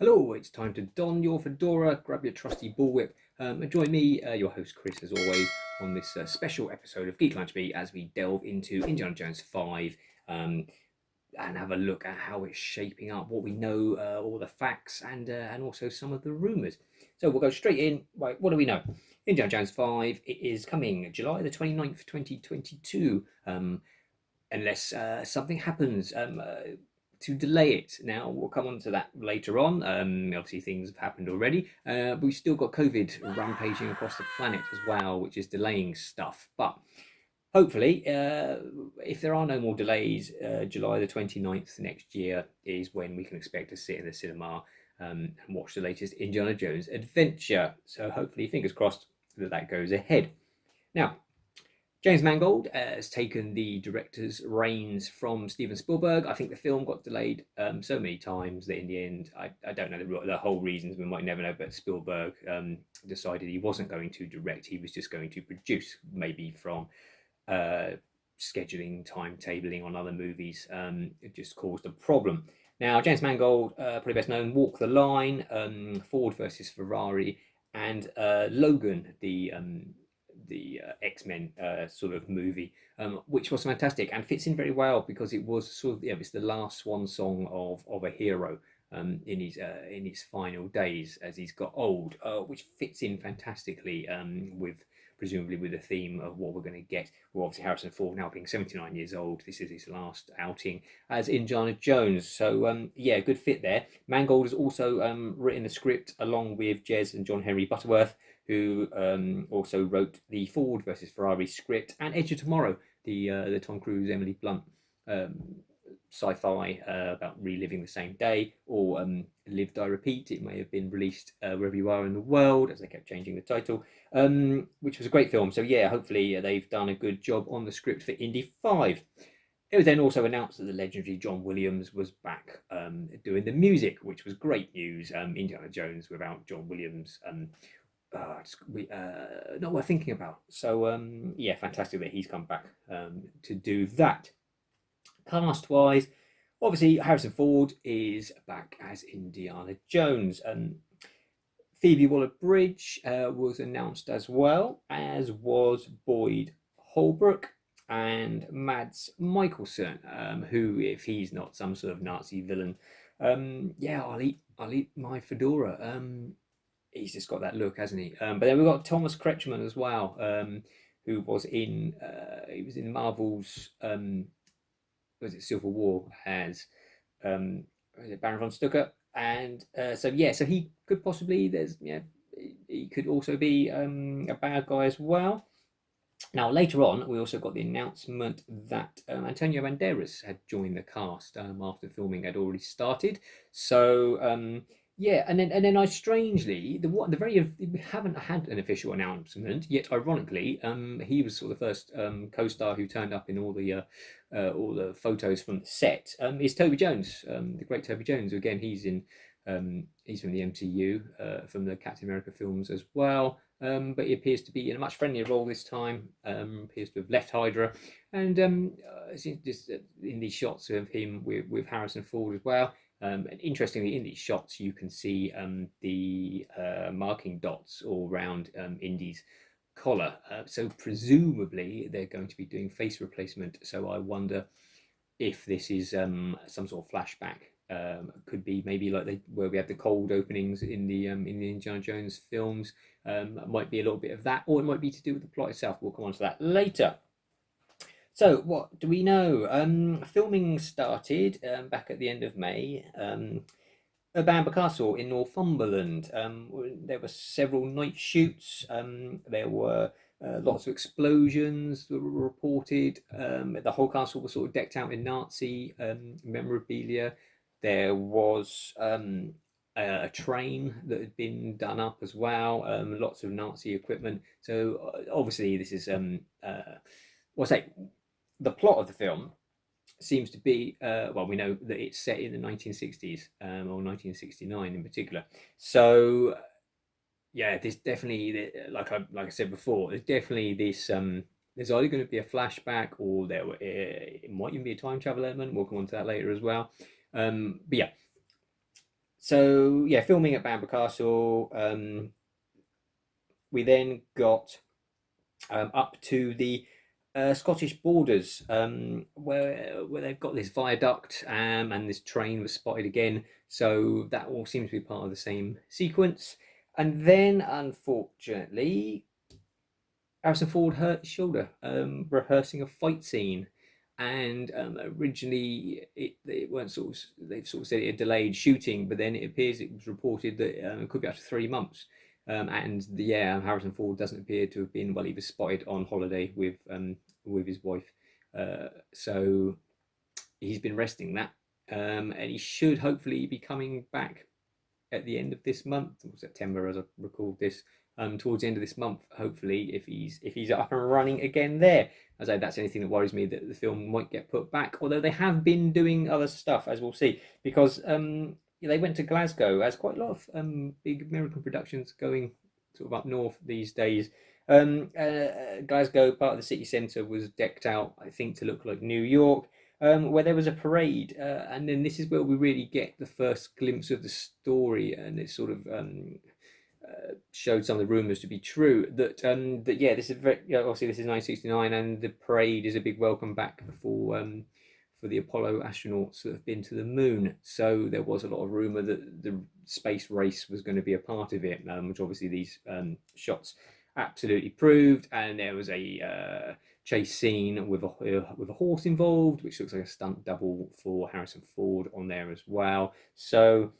Hello, it's time to don your fedora, grab your trusty bullwhip, and join me, your host Chris, as always, on this special episode of Geek Lunch Meet as we delve into Indiana Jones 5 and have a look at how it's shaping up, what we know, all the facts, and also some of the rumours. So we'll go straight in. Right, what do we know? Indiana Jones 5, it is coming July the 29th, 2022, unless something happens. To delay it. Now, we'll come on to that later on. Obviously, things have happened already, but we've still got COVID rampaging across the planet as well, which is delaying stuff. But hopefully, if there are no more delays, July the 29th next year is when we can expect to sit in the cinema and watch the latest Indiana Jones adventure. So hopefully, fingers crossed that that goes ahead. Now, James Mangold has taken the director's reins from Steven Spielberg. I think the film got delayed so many times that in the end, I don't know the whole reasons, we might never know, but Spielberg decided he wasn't going to direct, he was just going to produce, maybe from scheduling, timetabling on other movies. It just caused a problem. Now, James Mangold, probably best known, Walk the Line, Ford versus Ferrari, and Logan, the X-Men sort of movie, which was fantastic and fits in very well because it was sort of it's the last swan song of a hero in his final days as he's got old, which fits in fantastically with presumably with the theme of what we're going to get. Well, obviously Harrison Ford now being 79 years old, this is his last outing as Indiana Jones. So yeah, good fit there. Mangold has also written the script along with Jez and John Henry Butterworth, who also wrote the Ford versus Ferrari script, and Edge of Tomorrow, the Tom Cruise, Emily Blunt sci-fi about reliving the same day, or Live, Die, Repeat. It may have been released wherever you are in the world, as they kept changing the title, which was a great film. So yeah, hopefully they've done a good job on the script for Indy 5. It was then also announced that the legendary John Williams was back doing the music, which was great news. Indiana Jones without John Williams, not worth thinking about. So yeah, fantastic that he's come back to do that. Cast wise, obviously Harrison Ford is back as Indiana Jones. Phoebe Waller-Bridge was announced as well, as was Boyd Holbrook and Mads Mikkelsen, who, if he's not some sort of Nazi villain, yeah, I'll eat my fedora. He's just got that look, hasn't he? But then we've got Thomas Kretschmann as well, who was in he was in Marvel's was it Civil War as was it Baron von Stucker, and so yeah, so he could possibly he could also be a bad guy as well. Now, later on, we also got the announcement that Antonio Banderas had joined the cast after filming had already started. So, yeah, and then I strangely we haven't had an official announcement yet. Ironically, he was sort of the first co-star who turned up in all the photos from the set. Is Toby Jones, the great Toby Jones. Again, he's from the MCU, from the Captain America films as well. But he appears to be in a much friendlier role this time. Appears to have left Hydra, and just in these shots of him with Harrison Ford as well. And interestingly, in these shots, you can see the marking dots all around Indy's collar. So presumably they're going to be doing face replacement. So I wonder if this is some sort of flashback. Could be maybe like where we had the cold openings in the Indiana Jones films. Might be a little bit of that, or it might be to do with the plot itself. We'll come on to that later. So, what do we know? Filming started back at the end of May at Bamber Castle in Northumberland. There were several night shoots. There were lots of explosions that were reported. The whole castle was sort of decked out in Nazi memorabilia. There was a train that had been done up as well. Lots of Nazi equipment. So obviously, this is what's that? The plot of the film seems to be well, we know that it's set in the 1960s, or 1969 in particular. So yeah, there's definitely, like I said before, there's definitely this there's either going to be a flashback, or it might even be a time travel element. We'll come on to that later as well. But yeah, So yeah, filming at Bamber Castle. We then got up to the Scottish borders, where they've got this viaduct, and this train was spotted again. So that all seems to be part of the same sequence. And then, unfortunately, Harrison Ford hurt his shoulder rehearsing a fight scene. And originally, it weren't sort of, they've sort of said it had delayed shooting, but then it appears it was reported that it could be up to 3 months. And Harrison Ford doesn't appear to have been, well, he was spotted on holiday with his wife. So he's been resting that. And he should hopefully be coming back at the end of this month, or September, as I record this. Towards the end of this month, hopefully, if he's up and running again there. As I say, that's anything that worries me, that the film might get put back. Although they have been doing other stuff, as we'll see, because they went to Glasgow, as quite a lot of big American productions going sort of up north these days. Glasgow, part of the city centre, was decked out, I think, to look like New York. Where there was a parade, and then this is where we really get the first glimpse of the story, and it sort of showed some of the rumours to be true. That yeah, this is very, obviously this is 1969, and the parade is a big welcome back for the Apollo astronauts that have been to the moon. So there was a lot of rumour that the space race was going to be a part of it, which obviously these shots absolutely proved. And there was a chase scene with a horse involved, which looks like a stunt double for Harrison Ford on there as well. So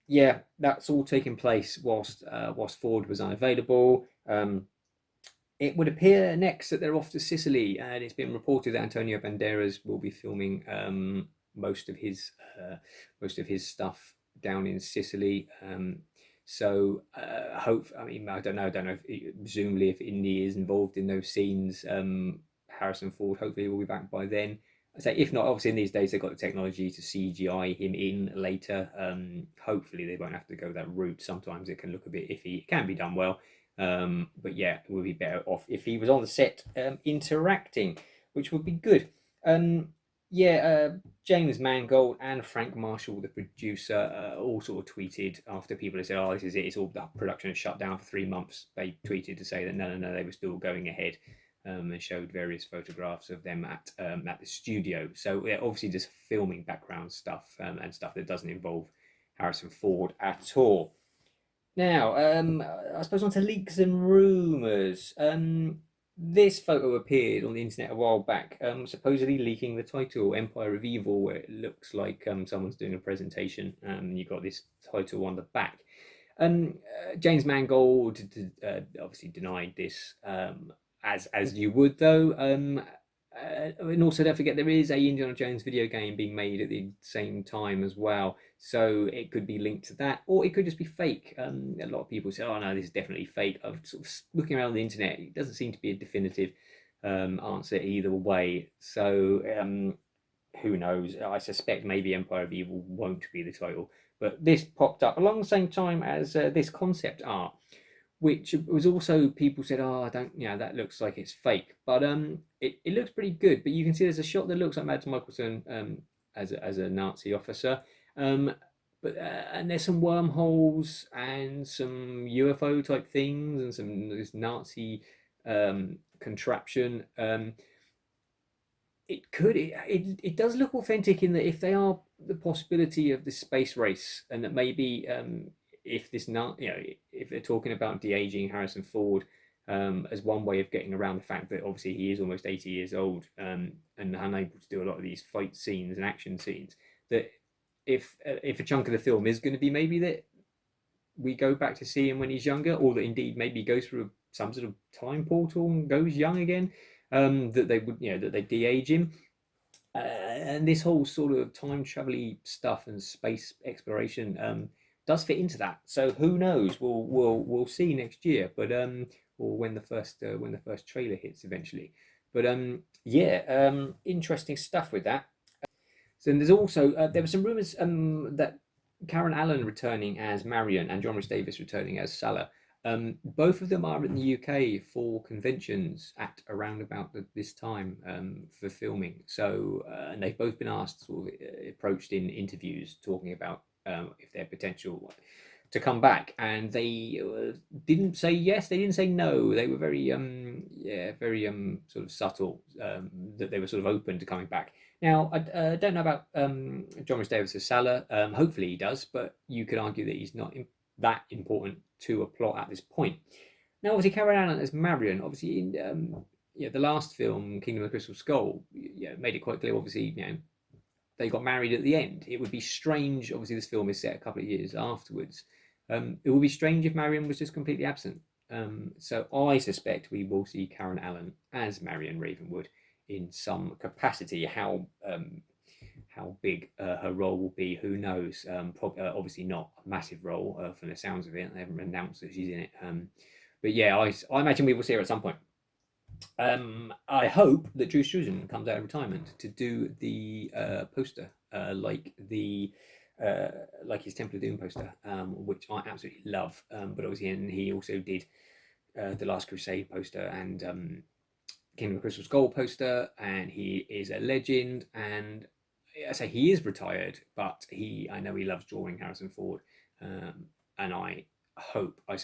yeah, that's all taking place whilst Ford was unavailable. It would appear next that they're off to Sicily, and it's been reported that Antonio Banderas will be filming most of his stuff down in Sicily. So hope. I mean, I don't know. Presumably, if Indy is involved in those scenes, Harrison Ford hopefully will be back by then. I say, if not, obviously in these days they've got the technology to CGI him in later. Hopefully they won't have to go that route. Sometimes it can look a bit iffy. It can be done well, but yeah, it would be better off if he was on the set interacting, which would be good. Yeah, James Mangold and Frank Marshall, the producer, all sort of tweeted after people had said, "Oh, this is it. It's all the production is shut down for 3 months." They tweeted to say that no, they were still going ahead. And showed various photographs of them at the studio. So yeah, obviously just filming background stuff, and stuff that doesn't involve Harrison Ford at all. Now, I suppose on to leaks and rumours. This photo appeared on the internet a while back, supposedly leaking the title Empire of Evil, where it looks like someone's doing a presentation. You've got this title on the back. James Mangold obviously denied this, as you would, though. And also, don't forget there is a Indiana Jones video game being made at the same time as well, so it could be linked to that, or it could just be fake. A lot of people say, "Oh no, this is definitely fake." Of sort of looking around the internet, it doesn't seem to be a definitive answer either way. So who knows? I suspect maybe Empire of Evil won't be the title, but this popped up along the same time as this concept art, which was also, people said, "Oh, I don't, that looks like it's fake," but it looks pretty good. But you can see there's a shot that looks like Mads Mikkelsen as a Nazi officer, um, but and there's some wormholes and some UFO type things and some this Nazi contraption. It does look authentic in that if they are the possibility of the space race, and that maybe if this not if they're talking about de-aging Harrison Ford as one way of getting around the fact that obviously he is almost 80 years old, and unable to do a lot of these fight scenes and action scenes, that if a chunk of the film is going to be maybe that we go back to see him when he's younger, or that indeed maybe he goes through some sort of time portal and goes young again, that they would, that they de-age him. And this whole sort of time travel stuff and space exploration does fit into that. So who knows? We'll see next year, but or when the first trailer hits eventually. But interesting stuff with that. So there's also there were some rumours that Karen Allen returning as Marion and John Rhys Davies returning as Salah. Both of them are in the UK for conventions at around about this time for filming. So and they've both been asked, sort of approached in interviews, talking about if they're potential to come back, and they didn't say yes, they didn't say no. They were very very sort of subtle, that they were sort of open to coming back. Now, I don't know about John Rhys Davies' Salah. Hopefully he does, but you could argue that he's not that important to a plot at this point. Now, obviously, Karen Allen as Marion, obviously in the last film, Kingdom of the Crystal Skull, made it quite clear. Obviously, they got married at the end. It would be strange. Obviously, this film is set a couple of years afterwards. It would be strange if Marion was just completely absent. So I suspect we will see Karen Allen as Marion Ravenwood in some capacity. How big her role will be, who knows? Obviously not a massive role from the sounds of it. They haven't announced that she's in it. But yeah, I imagine we will see her at some point. I hope that Drew Struzan comes out of retirement to do the poster, like his Temple of Doom poster, which I absolutely love. But obviously, and he also did the Last Crusade poster and Kingdom of Crystal Skull poster, and he is a legend. And I say he is retired, but I know he loves drawing Harrison Ford, and I hope, I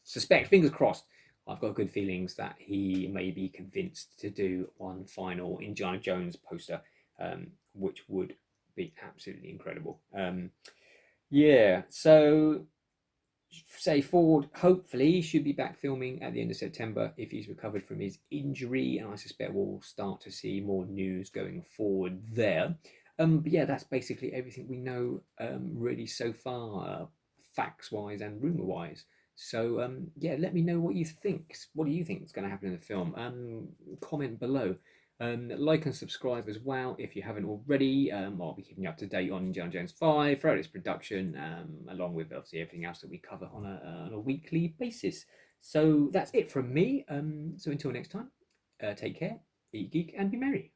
suspect, fingers crossed, I've got good feelings that he may be convinced to do one final Indiana Jones poster, which would be absolutely incredible. So say Ford hopefully should be back filming at the end of September if he's recovered from his injury, and I suspect we'll start to see more news going forward there. But yeah, that's basically everything we know really so far, facts wise and rumor wise. So yeah, let me know what you think. What do you think is going to happen in the film? Comment below. Like and subscribe as well if you haven't already. I'll be keeping you up to date on Indiana Jones 5 throughout its production, along with obviously everything else that we cover on a weekly basis. So that's it from me. So until next time, take care, eat geek, and be merry.